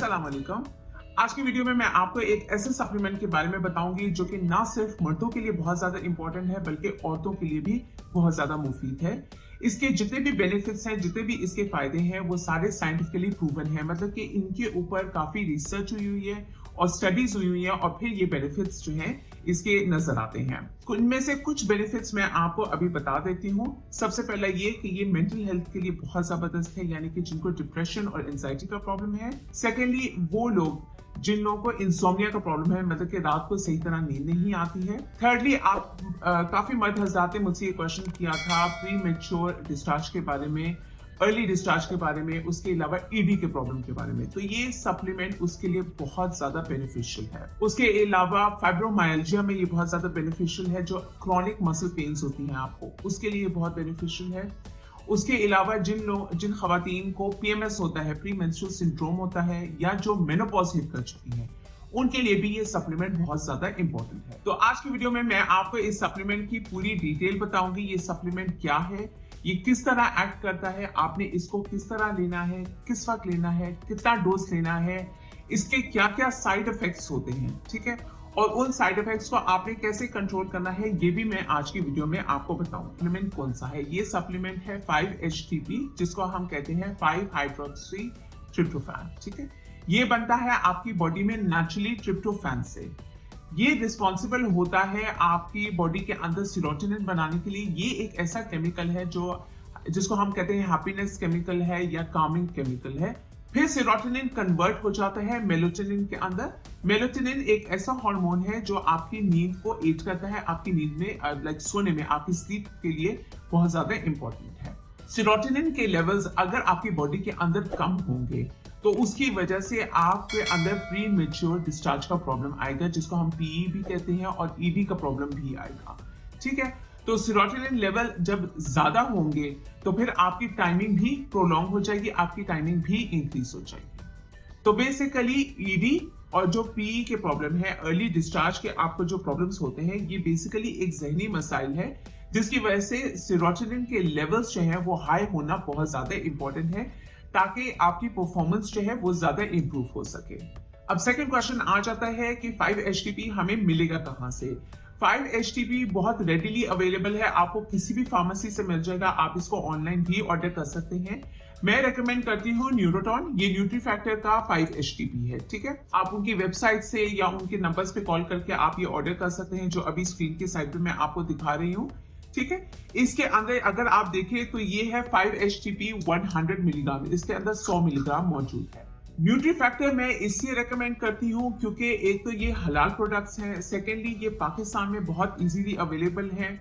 अस्सलाम वालेकुम। आज की वीडियो में मैं आपको एक ऐसे सप्लीमेंट के बारे में बताऊंगी जो कि ना सिर्फ मर्दों के लिए बहुत ज्यादा इंपॉर्टेंट है बल्कि औरतों के लिए भी बहुत ज्यादा मुफीद है। इसके जितने भी बेनिफिट्स हैं, जितने भी इसके फायदे हैं, वो सारे साइंटिफिकली प्रूवन हैं, मतलब कि इनके ऊपर काफी रिसर्च हुई है और स्टडीज हुई है और फिर ये बेनिफिट्स जो हैं इसके नजर आते हैं। इनमें से कुछ बेनिफिट्स मैं आपको अभी बता देती हूँ। सबसे पहला ये कि ये मेंटल हेल्थ के लिए बहुत जबरदस्त है, यानी कि जिनको डिप्रेशन और एंजाइटी का प्रॉब्लम है। सेकेंडली, वो लोग जिन लोगों को इंसोम्निया का प्रॉब्लम है, मतलब कि रात को सही तरह नींद नहीं आती है। थर्डली, आप काफी मर्द हज़रात ने मुझसे ये क्वेश्चन किया था प्री मैच्योर डिस्चार्ज के बारे में, अर्ली डिस्चार्ज के बारे में, उसके अलावा ईडी के प्रॉब्लम के बारे में। तो ये सप्लीमेंट उसके लिए बहुत ज्यादा बेनिफिशियल है। उसके अलावा फाइब्रोमाइल्जिया में ये बहुत ज्यादा बेनिफिशियल है, जो क्रॉनिक मसल पेन्स होती हैं आपको, उसके लिए बहुत बेनिफिशियल है। उसके अलावा जिन खवातीन को पीएमएस होता है, प्री मेंस्ट्रुअल सिंड्रोम होता है, या जो मेनोपॉज हिट कर चुकी हैं, उनके लिए भी ये सप्लीमेंट बहुत ज्यादा इंपॉर्टेंट है। तो आज की वीडियो में मैं आपको इस सप्लीमेंट की पूरी डिटेल बताऊंगी। ये सप्लीमेंट क्या है, ये किस तरह एक्ट करता है, आपने इसको किस तरह लेना है, किस वक्त लेना है, कितना डोज लेना है, इसके क्या क्या साइड इफेक्ट्स होते हैं, ठीक है, और उन साइड इफेक्ट्स को आपने कैसे कंट्रोल करना है, ये भी मैं आज की वीडियो में आपको बताऊं। सप्लीमेंट कौन सा है? ये सप्लीमेंट है 5-HTP, जिसको हम कहते हैं 5-हाइड्रोक्सी ट्रिप्टोफैन, ठीक है। ये बनता है आपकी बॉडी में नेचुरली ट्रिप्टोफैन से। ये रिस्पॉन्सिबल होता है आपकी बॉडी के अंदर सेरोटोनिन बनाने के लिए। ये एक ऐसा केमिकल है जिसको हम कहते हैं हैप्पीनेस केमिकल है या कामिंग केमिकल है। फिर सेरोटोनिन कन्वर्ट हो जाता है मेलाटोनिन के अंदर। मेलाटोनिन एक ऐसा हार्मोन है जो आपकी नींद को एड करता है, आपकी नींद में लाइक सोने में, आपकी स्लीप के लिए बहुत ज्यादा इंपॉर्टेंट है। सेरोटोनिन के लेवल्स अगर आपकी बॉडी के अंदर कम होंगे तो उसकी वजह से आपके अंदर प्री मैच्योर डिस्चार्ज का प्रॉब्लम आएगा, जिसको हम पीई भी कहते हैं, और ईडी का प्रॉब्लम भी आएगा, ठीक है। तो सेरोटोनिन लेवल जब ज्यादा होंगे तो फिर आपकी टाइमिंग भी प्रोलॉन्ग हो जाएगी, आपकी टाइमिंग भी इंक्रीज हो जाएगी। तो बेसिकली ईडी और जो पीई के प्रॉब्लम है, अर्ली डिस्चार्ज के आपको जो प्रॉब्लम्स होते हैं, ये बेसिकली एक जहनी मसाइल है जिसकी वजह से सेरोटोनिन के लेवल्स जो है वो हाई होना बहुत ज्यादा इंपॉर्टेंट है, ताकि आपकी परफॉर्मेंस जो है वो ज्यादा इंप्रूव हो सके। अब सेकंड क्वेश्चन आ जाता है कि 5-HTP हमें मिलेगा कहां से? 5-HTP बहुत रेडिली अवेलेबल है, आपको किसी भी फार्मेसी से मिल जाएगा, आप इसको ऑनलाइन भी ऑर्डर कर सकते हैं। मैं रेकमेंड करती हूँ न्यूरोटॉन, ये न्यूट्रीफैक्टर का 5-HTP है, ठीक है। आप उनकी वेबसाइट से या उनके नंबर्स पे कॉल करके आप ये ऑर्डर कर सकते हैं, जो अभी स्क्रीन के साइड पे मैं आपको दिखा रही हूँ, ठीक है। इसके अंदर अगर आप देखें तो ये है 5-HTP 100 मिलीग्राम, इसके अंदर 100 मिलीग्राम मौजूद है। न्यूट्रीफैक्टर मैं इसलिए रेकमेंड करती हूँ क्योंकि एक तो ये हलाल प्रोडक्ट्स हैं, सेकेंडली ये पाकिस्तान में बहुत इजीली अवेलेबल हैं,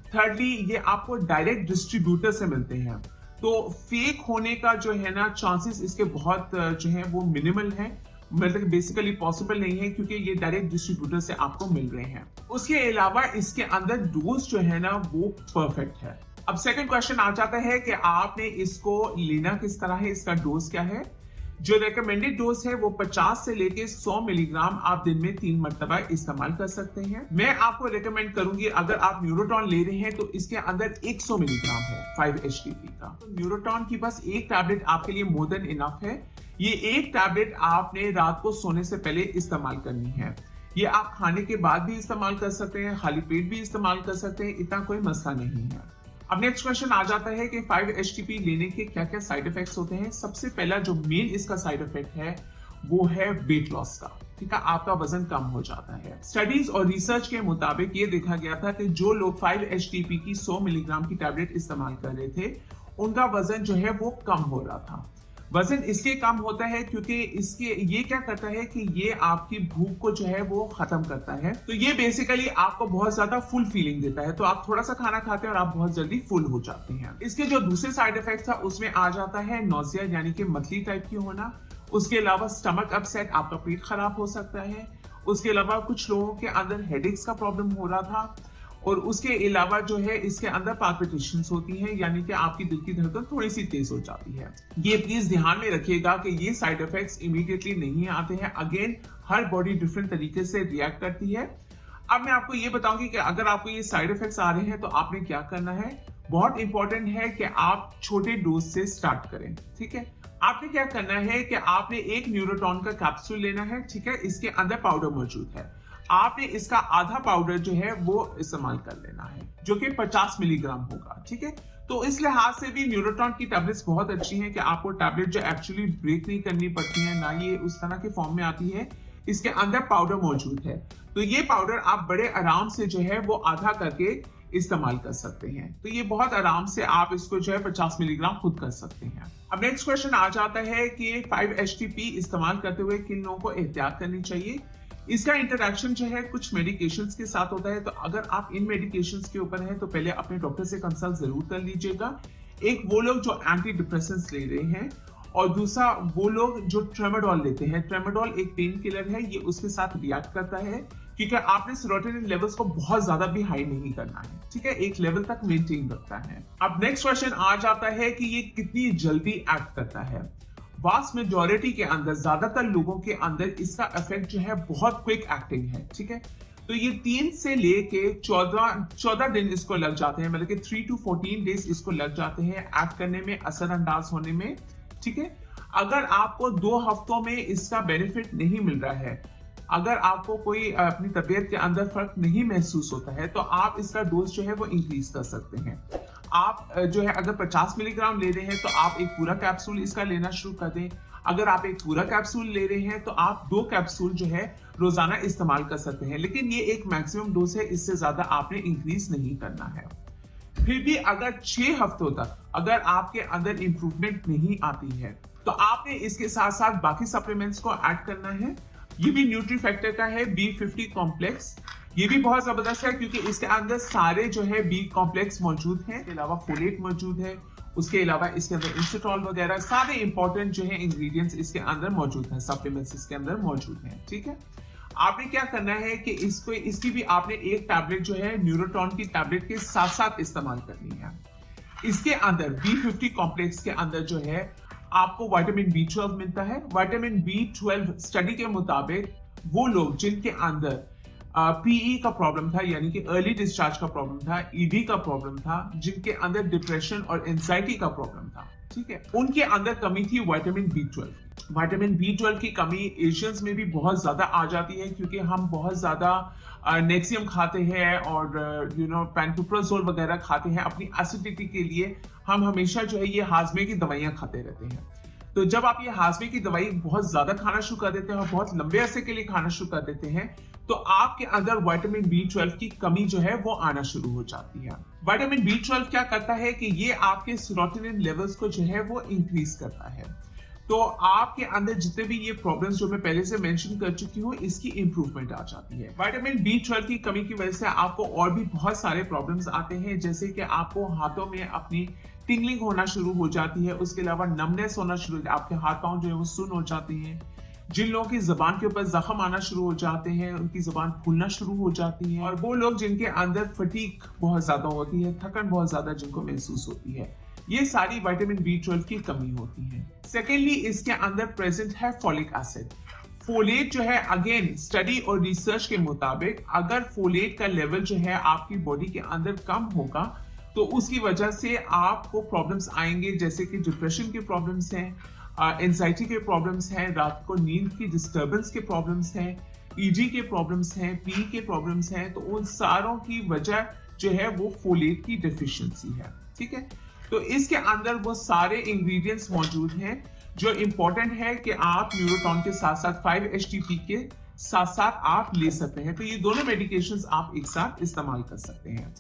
थर्डली ये आपको डायरेक्ट डिस्ट्रीब्यूटर से मिलते हैं। तो फेक होने का जो है ना चांसेस इसके बहुत जो है वो मिनिमल है, मतलब बेसिकली पॉसिबल नहीं है, क्योंकि ये डायरेक्ट डिस्ट्रीब्यूटर से आपको मिल रहे हैं। उसके अलावा इसके अंदर डोज जो है ना वो परफेक्ट है। अब सेकंड क्वेश्चन आ जाता है कि आपने इसको लेना किस तरह है, इसका डोज क्या है? जो रेकमेंडेड डोज है वो 50 से लेके 100 मिलीग्राम आप दिन में 3 मरतबा इस्तेमाल कर सकते हैं। मैं आपको रेकमेंड करूंगी, अगर आप न्यूरोटॉन ले रहे हैं तो इसके अंदर 100 मिलीग्राम है 5-HTP का। तो न्यूरोटॉन की बस एक टैबलेट आपके लिए मोर देन इनफ है। ये एक टैबलेट आपने रात को सोने से पहले इस्तेमाल करनी है। ये आप खाने के बाद भी इस्तेमाल कर सकते हैं, खाली पेट भी इस्तेमाल कर सकते हैं, इतना कोई मसला नहीं है। अब नेक्स्ट क्वेश्चन आ जाता है कि 5-HTP लेने के क्या क्या साइड इफेक्ट्स होते हैं। सबसे पहला जो मेन इसका साइड इफेक्ट है वो है वेट लॉस का, ठीक है, आपका वजन कम हो जाता है। स्टडीज और रिसर्च के मुताबिक ये देखा गया था कि जो लोग 5-HTP की 100 मिलीग्राम की टैबलेट इस्तेमाल कर रहे थे, उनका वजन जो है वो कम हो रहा था। वजन इसलिए कम होता है क्योंकि ये क्या करता है कि ये आपकी भूख को जो है वो खत्म करता है। तो ये बेसिकली आपको बहुत ज्यादा फुल फीलिंग देता है, तो आप थोड़ा सा खाना खाते हैं और आप बहुत जल्दी फुल हो जाते हैं। इसके जो दूसरे साइड इफेक्ट था उसमें आ जाता है नोजिया, यानी कि मतली टाइप की होना। उसके अलावा स्टमक अपसेट, आपका पेट खराब हो सकता है। उसके अलावा कुछ लोगों के अंदर हेडेक्स का प्रॉब्लम हो रहा था, और उसके अलावा जो है इसके अंदर पाल्पिटेशंस होती हैं, यानी कि आपकी दिल की धड़कन थोड़ी सी तेज हो जाती है। ये प्लीज ध्यान में रखिएगा कि ये साइड इफेक्ट्स इमीडिएटली नहीं आते हैं। अगेन, हर बॉडी डिफरेंट तरीके से रिएक्ट करती है। अब मैं आपको ये बताऊंगी कि अगर आपको ये साइड इफेक्ट्स आ रहे हैं तो आपने क्या करना है। बहुत इंपॉर्टेंट है कि आप छोटे डोज से स्टार्ट करें, ठीक है। आपने क्या करना है कि आपने एक न्यूरोटॉन का कैप्सूल लेना है, ठीक है। इसके अंदर पाउडर मौजूद है। आपने इसका आधा पाउडर जो है वो इस्तेमाल कर लेना है, जो कि 50 मिलीग्राम होगा, ठीक है। तो इस लिहाज से भी न्यूरोटॉन की टैबलेट्स बहुत अच्छी हैं कि आपको टैबलेट जो एक्चुअली ब्रेक नहीं करनी पड़ती है, ना ये उस तरह के फॉर्म में आती है। इसके अंदर पाउडर मौजूद है, तो ये पाउडर आप बड़े आराम से जो है वो आधा करके इस्तेमाल कर सकते हैं। तो ये बहुत आराम से आप इसको जो है 50 मिलीग्राम खुद कर सकते हैं। अब नेक्स्ट क्वेश्चन आ जाता है कि 5-HTP इस्तेमाल करते हुए किन लोगों को एहतियात करनी चाहिए। इसका इंटरेक्शन जो है कुछ मेडिकेशंस के साथ होता है, तो अगर आप इन मेडिकेशंस के ऊपर हैं तो पहले अपने डॉक्टर से कंसल्ट जरूर कर लीजिएगा। एक वो लोग जो एंटी डिप्रेसेंट्स ले रहे हैं, और दूसरा वो लोग जो ट्रेमाडोल लेते हैं। ट्रेमाडोल एक पेन किलर है, ये उसके साथ रिएक्ट करता है, क्योंकि आपने सेरोटोनिन लेवल्स को बहुत ज्यादा भी हाई नहीं करना है, ठीक है। एक लेवल तक मेंटेन रखता है। अब नेक्स्ट क्वेश्चन आ जाता है कि ये कितनी जल्दी एक्ट करता है। वास्ट मेजॉरिटी के अंदर, ज्यादातर लोगों के अंदर इसका इफेक्ट जो है बहुत क्विक एक्टिंग है, ठीक है। तो ये 3 से लेके 14 दिन इसको लग जाते हैं, मतलब कि 3 to 14 डेज इसको लग जाते हैं एक्ट करने में, असरअंदाज होने में, ठीक है। अगर आपको 2 हफ्तों में इसका बेनिफिट नहीं मिल रहा है, अगर आपको कोई अपनी तबीयत के अंदर फर्क नहीं महसूस होता है, तो आप इसका डोज जो है वो इंक्रीज कर सकते हैं। आप जो है अगर 50 मिलीग्राम ले रहे हैं तो आप एक पूरा कैप्सूल इसका लेना शुरू कर दें। अगर आप एक पूरा कैप्सूल ले रहे हैं तो आप 2 कैप्सूल जो है रोजाना इस्तेमाल कर सकते हैं, लेकिन ये एक मैक्सिमम डोज है, इससे ज्यादा आपने इंक्रीज नहीं करना है। फिर भी अगर 6 हफ्तों तक अगर आपके अंदर इंप्रूवमेंट नहीं आती है, तो आपने इसके साथ साथ बाकी सप्लीमेंट्स को ऐड करना है। ये भी न्यूट्री फैक्टर का है, B50 कॉम्प्लेक्स। ये भी बहुत जबरदस्त है क्योंकि इसके अंदर सारे जो है बी कॉम्प्लेक्स मौजूद हैं, इसके अलावा फोलेट मौजूद है, उसके अलावा इसके अंदर इंस्टाटॉल वगैरह सारे इंपॉर्टेंट जो है इंग्रेडिएंट्स इसके अंदर मौजूद हैं, सप्लीमेंट्स इसके अंदर मौजूद हैं, ठीक है। आपने क्या करना है कि इसकी भी आपने एक टैबलेट जो है न्यूरोटॉन की टैबलेट के साथ साथ इस्तेमाल करनी है। इसके अंदर B50 कॉम्प्लेक्स के अंदर जो है आपको विटामिन B12 मिलता है। विटामिन B12 स्टडी के मुताबिक वो लोग जिनके अंदर पीई का प्रॉब्लम था, यानी कि अर्ली डिस्चार्ज का प्रॉब्लम था, ईडी का प्रॉब्लम था, जिनके अंदर डिप्रेशन और एंजाइटी का प्रॉब्लम था, ठीक है, उनके अंदर कमी थी विटामिन B12। विटामिन B12 की कमी एशियंस में भी बहुत ज्यादा आ जाती है, क्योंकि हम बहुत ज्यादा नेक्सियम खाते हैं और पेंटोप्राजोल वगैरह खाते हैं अपनी एसिडिटी के लिए। हम हमेशा जो है ये हाजमे की दवाइयां खाते रहते हैं। तो जब आप ये हाजमे की दवाई बहुत ज्यादा खाना शुरू कर देते हैं और बहुत लंबे अरसे के लिए खाना शुरू कर देते हैं, तो आपके अंदर विटामिन B12 की कमी जो है वो आना शुरू हो जाती है। विटामिन B12 क्या करता है कि ये आपके सेरोटोनिन लेवल्स को जो है वो इंक्रीज करता है। तो आपके अंदर जितने भी ये प्रॉब्लम्स जो मैं पहले से मेंशन कर चुकी हूँ, इसकी इंप्रूवमेंट आ जाती है। विटामिन B12 की कमी की वजह से आपको और भी बहुत सारे प्रॉब्लम्स आते हैं, जैसे कि आपको हाथों में अपनी टिंगलिंग होना शुरू हो जाती है, उसके अलावा नमनेस होना शुरू, आपके हाथ पांव जो है वो सुन्न हो जाते हैं। जिन लोगों की जबान के ऊपर जख्म आना शुरू हो जाते हैं, उनकी जबान फूलना शुरू हो जाती है, और वो लोग जिनके अंदर फटीग बहुत ज्यादा होती है, थकन बहुत ज्यादा जिनको महसूस होती है, ये सारी विटामिन B12 की कमी होती है। सेकेंडली, इसके अंदर प्रेजेंट है फोलिक एसिड। फोलेट जो है, अगेन स्टडी और रिसर्च के मुताबिक अगर फोलेट का लेवल जो है आपकी बॉडी के अंदर कम होगा, तो उसकी वजह से आपको प्रॉब्लम्स आएंगे, जैसे कि डिप्रेशन के प्रॉब्लम्स हैं, एंजाइटी के प्रॉब्लम्स हैं, रात को नींद की डिस्टर्बेंस के प्रॉब्लम्स हैं, ईडी के प्रॉब्लम्स हैं, पी के प्रॉब्लम्स हैं। तो उन सारों की वजह जो है वो फोलेट की डेफिशिएंसी है, ठीक है। तो इसके अंदर वो सारे इंग्रेडिएंट्स मौजूद हैं जो इंपॉर्टेंट है कि आप न्यूरोटॉन के साथ साथ 5-HTP के साथ साथ आप ले सकते हैं। तो ये दोनों मेडिकेशंस आप एक साथ इस्तेमाल कर सकते हैं।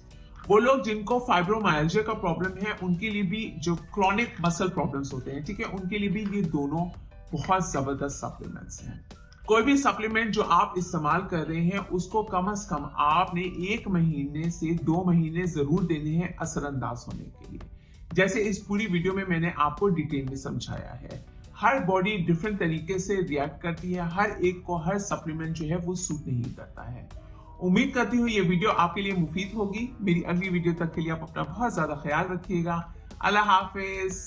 वो लोग जिनको फाइब्रोमाइल्जिया का प्रॉब्लम है, उनके लिए भी जो क्रॉनिक मसल प्रॉब्लम्स होते हैं, ठीक है, उनके लिए भी ये दोनों बहुत जबरदस्त सप्लीमेंट्स हैं। कोई भी सप्लीमेंट जो आप इस्तेमाल कर रहे हैं, उसको कम से कम आपने 1 महीने से 2 महीने जरूर देने हैं असरअंदाज होने के लिए। जैसे इस पूरी वीडियो में मैंने आपको डिटेल में समझाया है। हर बॉडी डिफरेंट तरीके से रिएक्ट करती है, हर एक को हर सप्लीमेंट जो है वो सूट नहीं करता है। उम्मीद करती हूँ ये वीडियो आपके लिए मुफीद होगी। मेरी अगली वीडियो तक के लिए आप अपना बहुत ज्यादा ख्याल रखिएगा। अल्लाह हाफिज।